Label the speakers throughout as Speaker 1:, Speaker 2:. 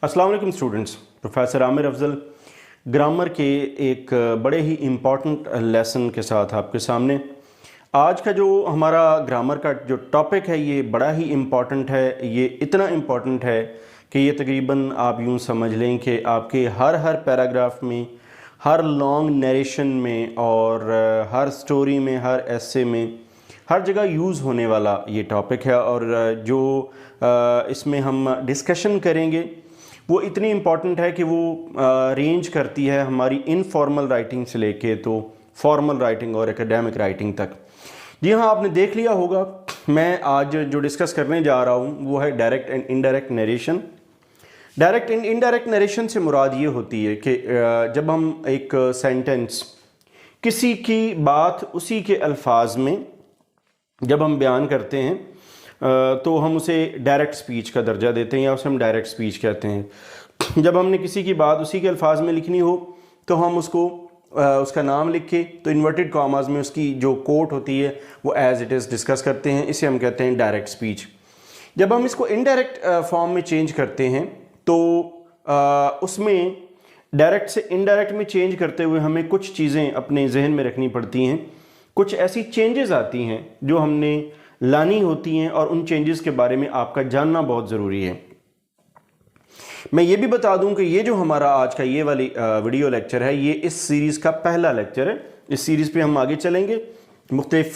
Speaker 1: अस्सलाम वालेकुम students. Professor Aamir Afzal grammar के एक बड़े ही इम्पॉर्टेंट लेसन के साथ आपके सामने। आज का जो हमारा ग्रामर का जो टॉपिक है ये बड़ा ही इम्पॉर्टेंट है। ये इतना इम्पॉर्टेंट है कि ये तकरीबन आप यूँ समझ लें कि आपके हर पैराग्राफ में, हर लॉन्ग नरेशन में और हर स्टोरी में, हर एसे में, हर जगह यूज़ होने वाला ये टॉपिक है। और जो इसमें हम डिस्कशन करेंगे वो इतनी इम्पॉर्टेंट है कि वो रेंज करती है हमारी इनफॉर्मल राइटिंग से लेके तो फॉर्मल राइटिंग और एकेडमिक राइटिंग तक। जी हाँ, आपने देख लिया होगा मैं आज जो डिस्कस करने जा रहा हूँ वो है direct and indirect narration. Direct and indirect narration से मुराद ये होती है कि जब हम एक सेंटेंस, किसी की बात उसी के अल्फाज में जब हम बयान करते हैं तो हम उसे डायरेक्ट स्पीच का दर्जा देते हैं या उसे हम डायरेक्ट स्पीच कहते हैं। जब हमने किसी की बात उसी के अल्फाज में लिखनी हो तो हम उसको उसका नाम लिख के तो इन्वर्टेड कॉमास में उसकी जो कोट होती है वो एज इट इज़ डिस्कस करते हैं। इसे हम कहते हैं डायरेक्ट स्पीच। जब हम इसको इनडायरेक्ट फॉर्म में चेंज करते हैं तो उसमें डायरेक्ट से इनडायरेक्ट में चेंज करते हुए हमें कुछ चीज़ें अपने जहन में रखनी पड़ती हैं। कुछ ऐसी चेंजेस आती हैं जो हमने लानी होती हैं और उन चेंजेस के बारे में आपका जानना बहुत ज़रूरी है। मैं ये भी बता दूं कि ये जो हमारा आज का ये वाली वीडियो लेक्चर है ये इस सीरीज़ का पहला लेक्चर है। इस सीरीज़ पे हम आगे चलेंगे, मुख्तलिफ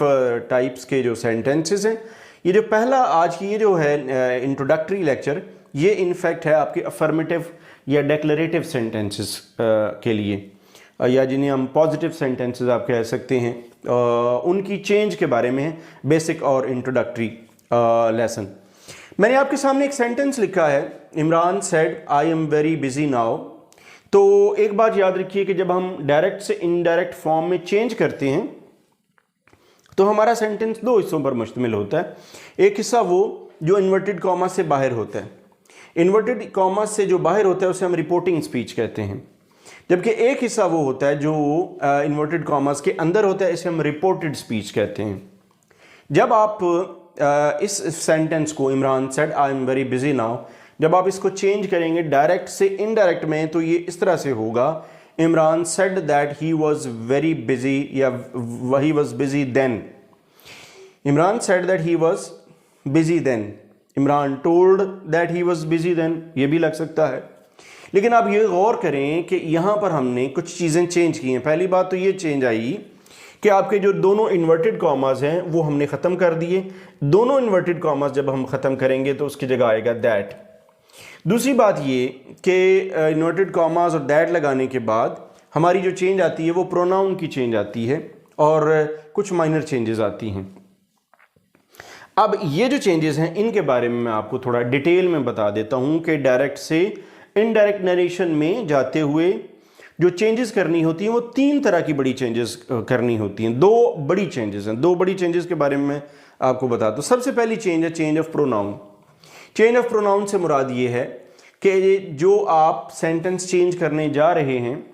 Speaker 1: टाइप्स के जो सेंटेंसेस हैं। ये जो पहला आज की ये जो है इंट्रोडक्टरी लेक्चर, ये इनफैक्ट है आपके अफर्मेटिव या डेक्लरेटिव सेंटेंसेस के लिए, या जिन्हें हम पॉजिटिव सेंटेंसेस आप कह सकते हैं, उनकी चेंज के बारे में है, बेसिक और इंट्रोडक्टरी लेसन। मैंने आपके सामने एक सेंटेंस लिखा है, Imran said I am very busy now. तो एक बात याद रखिए कि जब हम डायरेक्ट से इनडायरेक्ट फॉर्म में चेंज करते हैं तो हमारा सेंटेंस दो हिस्सों पर मुश्तमिल होता है। एक हिस्सा वो जो इन्वर्टेड कॉमा से बाहर होता है। इन्वर्टेड कॉमा से जो बाहर होता है उसे हम रिपोर्टिंग स्पीच कहते हैं, जबकि एक हिस्सा वो होता है जो इन्वर्टेड कॉमास के अंदर होता है, इसे हम रिपोर्टेड स्पीच कहते हैं। जब आप इस सेंटेंस को, Imran said I am very busy now, जब आप इसको चेंज करेंगे डायरेक्ट से इनडायरेक्ट में तो ये इस तरह से होगा, Imran said that he was very busy या he was busy then. Imran said that he was busy then. Imran told that he was busy then, ये भी लग सकता है। लेकिन आप ये गौर करें कि यहाँ पर हमने कुछ चीज़ें चेंज की हैं। पहली बात तो ये चेंज आई कि आपके जो दोनों इन्वर्टेड कॉमास हैं वो हमने ख़त्म कर दिए। दोनों इन्वर्टेड कॉमास जब हम ख़त्म करेंगे तो उसकी जगह आएगा दैट। दूसरी बात ये कि इन्वर्टेड कॉमास और दैट लगाने के बाद हमारी जो चेंज आती है वो प्रोनाउन की चेंज आती है और कुछ माइनर चेंजेस आती हैं। अब ये जो चेंजेस हैं इनके बारे में मैं आपको थोड़ा डिटेल में बता देता हूँ कि डायरेक्ट से इनडायरेक्ट नरेशन में जाते हुए जो चेंजेस करनी होती हैं वो तीन तरह की बड़ी चेंजेस करनी होती हैं। दो बड़ी चेंजेस हैं। दो बड़ी चेंजेस के बारे में मैं आपको बताता हूँ। सबसे पहली चेंज है change of pronoun. Change of pronoun से मुराद ये है कि जो आप सेंटेंस चेंज करने जा रहे हैं,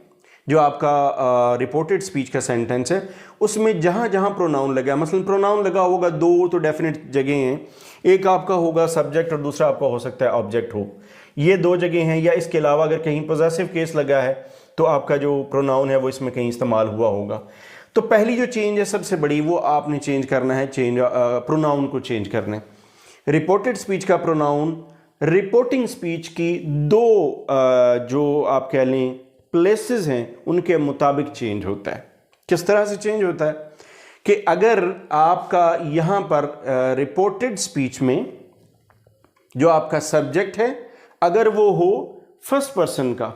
Speaker 1: जो आपका रिपोर्टेड स्पीच का सेंटेंस है, उसमें जहाँ जहाँ प्रोनाउन लगा, मसलन प्रोनाउन लगा होगा दो तो डेफिनेट जगह हैं। एक आपका होगा सब्जेक्ट और दूसरा आपका हो सकता है ऑब्जेक्ट हो। ये दो जगह हैं। या इसके अलावा अगर कहीं पॉजेसिव केस लगा है तो आपका जो प्रोनाउन है वो इसमें कहीं इस्तेमाल हुआ होगा। तो पहली जो चेंज है सबसे बड़ी, वो आपने चेंज करना है, चेंज प्रोनाउन को चेंज करना है। रिपोर्टेड स्पीच का प्रोनाउन रिपोर्टिंग स्पीच की दो जो आप कह लें प्लेसेस हैं उनके मुताबिक चेंज होता है। किस तरह से चेंज होता है कि अगर आपका यहाँ पर रिपोर्टेड स्पीच में जो आपका सब्जेक्ट है अगर वो हो फर्स्ट पर्सन का,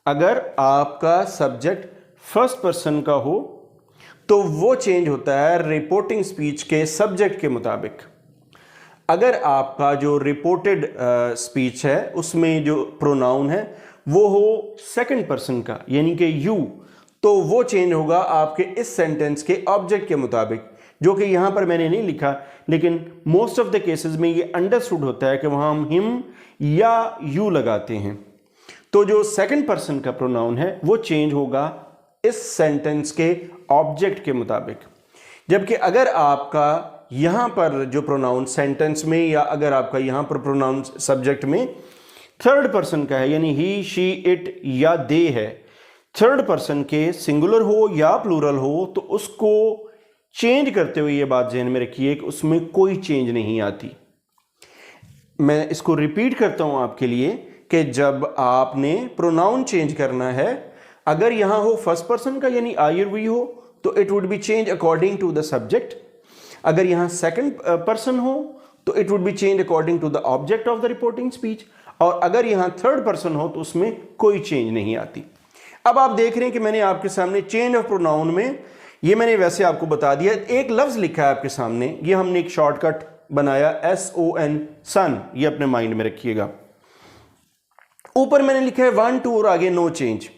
Speaker 1: अगर आपका सब्जेक्ट फर्स्ट पर्सन का हो तो वो चेंज होता है रिपोर्टिंग स्पीच के सब्जेक्ट के मुताबिक। अगर आपका जो रिपोर्टेड स्पीच है उसमें जो प्रोनाउन है वो हो सेकंड पर्सन का, यानी कि यू, तो वो चेंज होगा आपके इस सेंटेंस के ऑब्जेक्ट के मुताबिक, जो कि यहां पर मैंने नहीं लिखा, लेकिन मोस्ट ऑफ द केसेस में ये अंडरस्टूड होता है कि वहां हम हिम या यू लगाते हैं। तो जो सेकंड पर्सन का प्रोनाउन है वो चेंज होगा इस सेंटेंस के ऑब्जेक्ट के मुताबिक। जबकि अगर आपका यहां पर जो प्रोनाउन सेंटेंस में या अगर आपका यहां पर प्रोनाउन सब्जेक्ट में थर्ड पर्सन का है, यानी ही, शी, इट या दे है, थर्ड पर्सन के सिंगुलर हो या प्लूरल हो तो उसको चेंज करते हुए ये बात ध्यान में रखिए कि उसमें कोई चेंज नहीं आती। मैं इसको रिपीट करता हूं आपके लिए कि जब आपने प्रोनाउन चेंज करना है, अगर यहां हो फर्स्ट पर्सन का यानी आई और वी हो तो it would be change according to the subject. अगर यहां सेकंड पर्सन हो तो it would be change according to the object of the reporting speech. और अगर यहां थर्ड पर्सन हो तो उसमें कोई चेंज नहीं आती। अब आप देख रहे हैं कि मैंने आपके सामने चेंज ऑफ प्रोनाउन में, ये मैंने वैसे आपको बता दिया, एक लफ्ज लिखा है आपके सामने, ये हमने एक शॉर्टकट बनाया SON, सन, ये अपने माइंड में रखिएगा। ऊपर मैंने लिखा है 1 2 और आगे नो चेंज।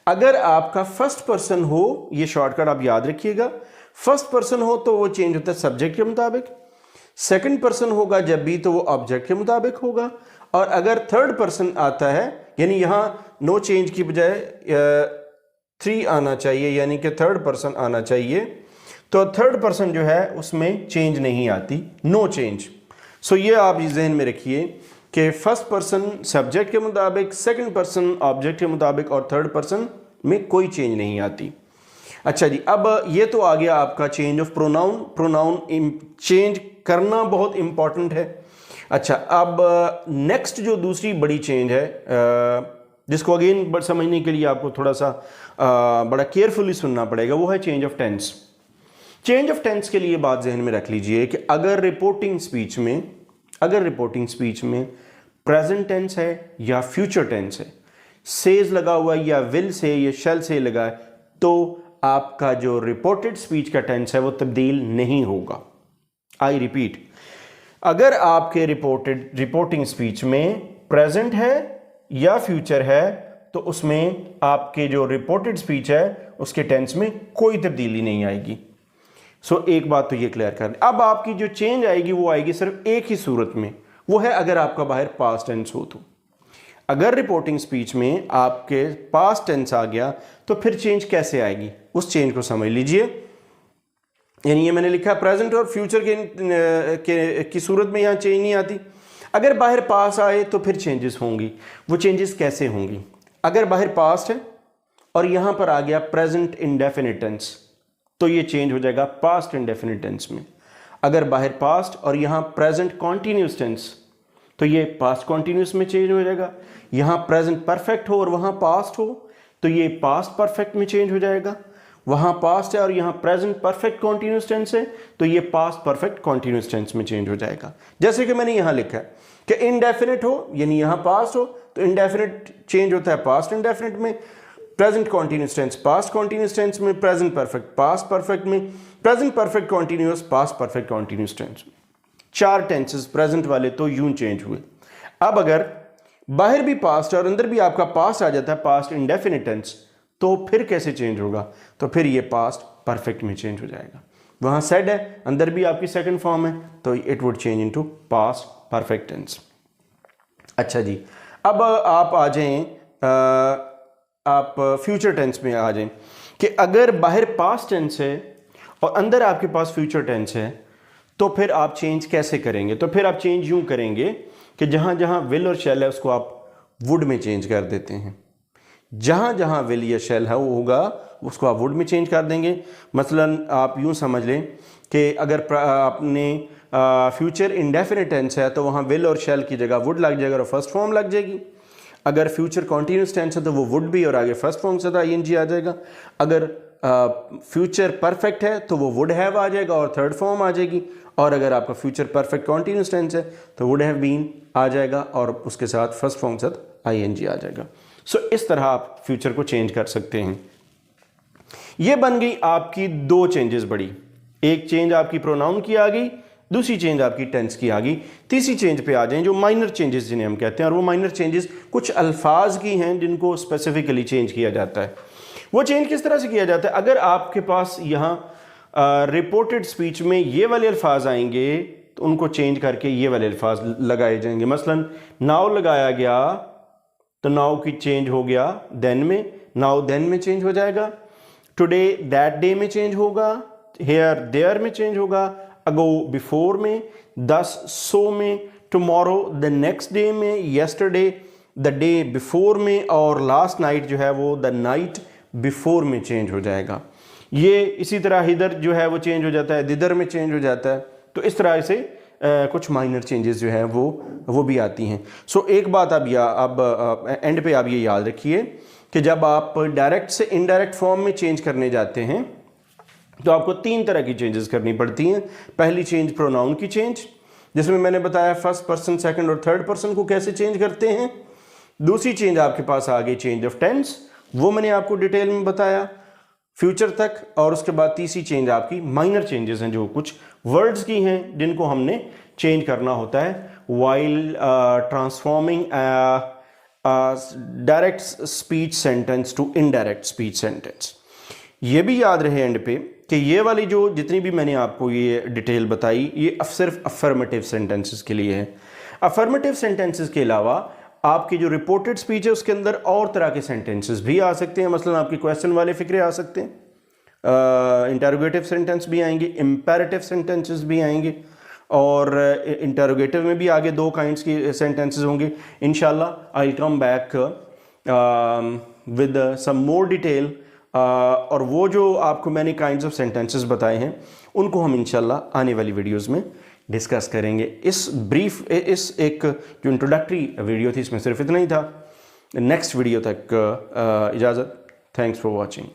Speaker 1: अगर आपका फर्स्ट पर्सन हो, ये शॉर्टकट आप याद रखिएगा, फर्स्ट पर्सन हो तो वो चेंज होता है सब्जेक्ट के मुताबिक, सेकंड पर्सन होगा जब भी तो वो ऑब्जेक्ट के मुताबिक होगा, और अगर थर्ड पर्सन आता है यानी यहां नो चेंज की बजाय 3 आना चाहिए, यानी कि थर्ड पर्सन आना चाहिए, तो थर्ड पर्सन जो है उसमें चेंज नहीं आती, नो चेंज। सो ये आप जहन में रखिए कि फर्स्ट पर्सन सब्जेक्ट के मुताबिक, सेकंड पर्सन ऑब्जेक्ट के मुताबिक और थर्ड पर्सन में कोई चेंज नहीं आती। अच्छा जी, अब ये तो आ गया आपका change of pronoun. Pronoun change करना बहुत इंपॉर्टेंट है। अच्छा, अब नेक्स्ट जो दूसरी बड़ी चेंज है जिसको अगेन समझने के लिए आपको थोड़ा सा बड़ा केयरफुली सुनना पड़ेगा, वो है change of tense. Change of tense के लिए बात जहन में रख लीजिए कि अगर रिपोर्टिंग स्पीच में प्रेजेंट टेंस है या फ्यूचर टेंस है, सेज लगा हुआ है या विल से या शैल से लगा है, तो आपका जो रिपोर्टेड स्पीच का टेंस है वो तब्दील नहीं होगा। आई रिपीट, अगर आपके रिपोर्टिंग स्पीच में प्रेजेंट है या फ्यूचर है तो उसमें आपके जो रिपोर्टेड स्पीच है उसके टेंस में कोई तब्दीली नहीं आएगी। सो एक बात तो ये क्लियर कर दें। अब आपकी जो चेंज आएगी वो आएगी सिर्फ एक ही सूरत में, वो है अगर आपका बाहर पास्ट टेंस हो तो। अगर रिपोर्टिंग स्पीच में आपके पास्ट टेंस आ गया तो फिर चेंज कैसे आएगी, उस चेंज को समझ लीजिए। यानी ये मैंने लिखा प्रेजेंट और फ्यूचर की सूरत में यहां चेंज नहीं आती। अगर बाहर पास आए तो फिर चेंजेस होंगी। वो चेंजेस कैसे होंगी? अगर बाहर पास्ट है और यहां पर आ गया प्रेजेंट इंडेफिनिट टेंस तो ये चेंज हो जाएगा पास्ट इंडेफिनिट टेंस में। अगर बाहर पास्ट और यहां प्रेजेंट कॉन्टिन्यूस टेंस तो ये पास्ट कॉन्टिन्यूस में चेंज हो जाएगा। यहां प्रेजेंट परफेक्ट हो और वहां पास्ट हो तो ये पास्ट परफेक्ट में चेंज हो जाएगा। वहां पास्ट है और यहां प्रेजेंट परफेक्ट कॉन्टिन्यूस टेंस है तो ये पास्ट परफेक्ट कॉन्टिन्यूस टेंस में चेंज हो जाएगा। जैसे कि मैंने यहां लिखा है कि इंडेफिनिट हो यानी यहां पास्ट हो तो इंडेफिनिट चेंज होता है पास्ट इंडेफिनिट में, present continuous tense past continuous tense में, प्रेजेंट परफेक्ट पास्ट परफेक्ट में, present perfect continuous past perfect continuous tense में। 4 टेंसेस प्रेजेंट वाले तो यूं चेंज हुए। अब अगर बाहर भी पास्ट और अंदर भी आपका पास्ट आ जाता है पास्ट इंडेफिनिट टेंस तो फिर कैसे चेंज होगा? तो फिर ये पास्ट परफेक्ट में चेंज हो जाएगा। वहां सेड है, अंदर भी आपकी सेकंड फॉर्म है तो it would change into past perfect tense. अच्छा जी, अब आप आ जाएं, आप फ्यूचर टेंस में आ जाएं कि अगर बाहर पास्ट टेंस है और अंदर आपके पास फ्यूचर टेंस है तो फिर आप चेंज कैसे करेंगे? तो फिर आप चेंज यूं करेंगे कि जहां जहां विल और शैल है उसको आप वुड में चेंज कर देते हैं। जहां जहां विल या शैल है वो होगा उसको आप वुड में चेंज कर देंगे। मसलन आप यूं समझ लें कि अगर आपने फ्यूचर इंडेफिनिट टेंस है तो वहां विल और शैल की जगह वुड लग जाएगा और फर्स्ट फॉर्म लग जाएगी। अगर फ्यूचर कॉन्टिन्यूस टेंस है तो वो वुड भी और आगे फर्स्ट फॉर्म से ING आ जाएगा। अगर फ्यूचर परफेक्ट है तो वो वुड हैव आ जाएगा और थर्ड फॉर्म आ जाएगी। और अगर आपका फ्यूचर परफेक्ट कॉन्टिन्यूस टेंस है तो वुड हैव बीन आ जाएगा और उसके साथ फर्स्ट फॉर्म से ING आ जाएगा। सो इस तरह आप फ्यूचर को चेंज कर सकते हैं। ये बन गई आपकी 2 चेंजेस बड़ी। एक चेंज आपकी प्रोनाउन की आ गई, दूसरी चेंज आपकी टेंस की आ गई। तीसरी चेंज पे आ जाएं जो माइनर चेंजेस जिन्हें हम कहते हैं, और वो माइनर चेंजेस कुछ अल्फाज की हैं जिनको स्पेसिफिकली चेंज किया जाता है। वो चेंज किस तरह से किया जाता है? अगर आपके पास यहाँ रिपोर्टेड स्पीच में ये वाले अल्फाज आएंगे तो उनको चेंज करके ये वाले अल्फाज लगाए जाएंगे। मसलन नाउ लगाया गया तो नाउ की चेंज हो गया देन में, नाउ देन में चेंज हो जाएगा। टुडे दैट डे में चेंज होगा, हेयर देयर में चेंज होगा, अगो बिफोर में, 10 सो में, टुमारो, द नेक्स्ट डे में, येस्टरडे, द डे बिफोर में, और लास्ट नाइट जो है वो द नाइट बिफोर में चेंज हो जाएगा। ये इसी तरह हिदर जो है वो चेंज हो जाता है, दिदर में चेंज हो जाता है। तो इस तरह से कुछ माइनर चेंजेस जो है वो भी आती हैं। सो एक बात अब एंड पे आप ये याद रखिए कि जब आप डायरेक्ट से इनडायरेक्ट फॉर्म में चेंज करने जाते हैं तो आपको 3 तरह की चेंजेस करनी पड़ती हैं। पहली चेंज प्रोनाउन की चेंज, जिसमें मैंने बताया फर्स्ट पर्सन, सेकंड और थर्ड पर्सन को कैसे चेंज करते हैं। दूसरी चेंज आपके पास आ गई चेंज ऑफ टेंस, वो मैंने आपको डिटेल में बताया फ्यूचर तक। और उसके बाद तीसरी चेंज आपकी माइनर चेंजेस हैं, जो कुछ वर्ड्स की हैं जिनको हमने चेंज करना होता है while transforming direct speech sentence to indirect speech sentence. ये भी याद रहे एंड पे कि ये वाली जो जितनी भी मैंने आपको ये डिटेल बताई, ये सिर्फ अफर्मेटिव सेंटेंसेस के लिए है। अफर्मेटिव सेंटेंसेस के अलावा आपकी जो रिपोर्टेड स्पीच है उसके अंदर और तरह के सेंटेंसेस भी आ सकते हैं। मसलन आपके क्वेश्चन वाले फिक्रे आ सकते हैं, इंटरोगेटिव सेंटेंस भी आएंगे, इम्पेरेटिव सेंटेंसेस भी आएंगे, और इंटरोगेटिव में भी आगे 2 काइंड्स की सेंटेंसेस होंगे। इंशाल्लाह I will come back with some more detail, और वो जो आपको मैंने काइंड्स ऑफ सेंटेंसेस बताए हैं उनको हम इंशाल्लाह आने वाली वीडियोस में डिस्कस करेंगे। इस एक जो इंट्रोडक्टरी वीडियो थी इसमें सिर्फ इतना ही था। नेक्स्ट वीडियो तक इजाज़त। Thanks for watching.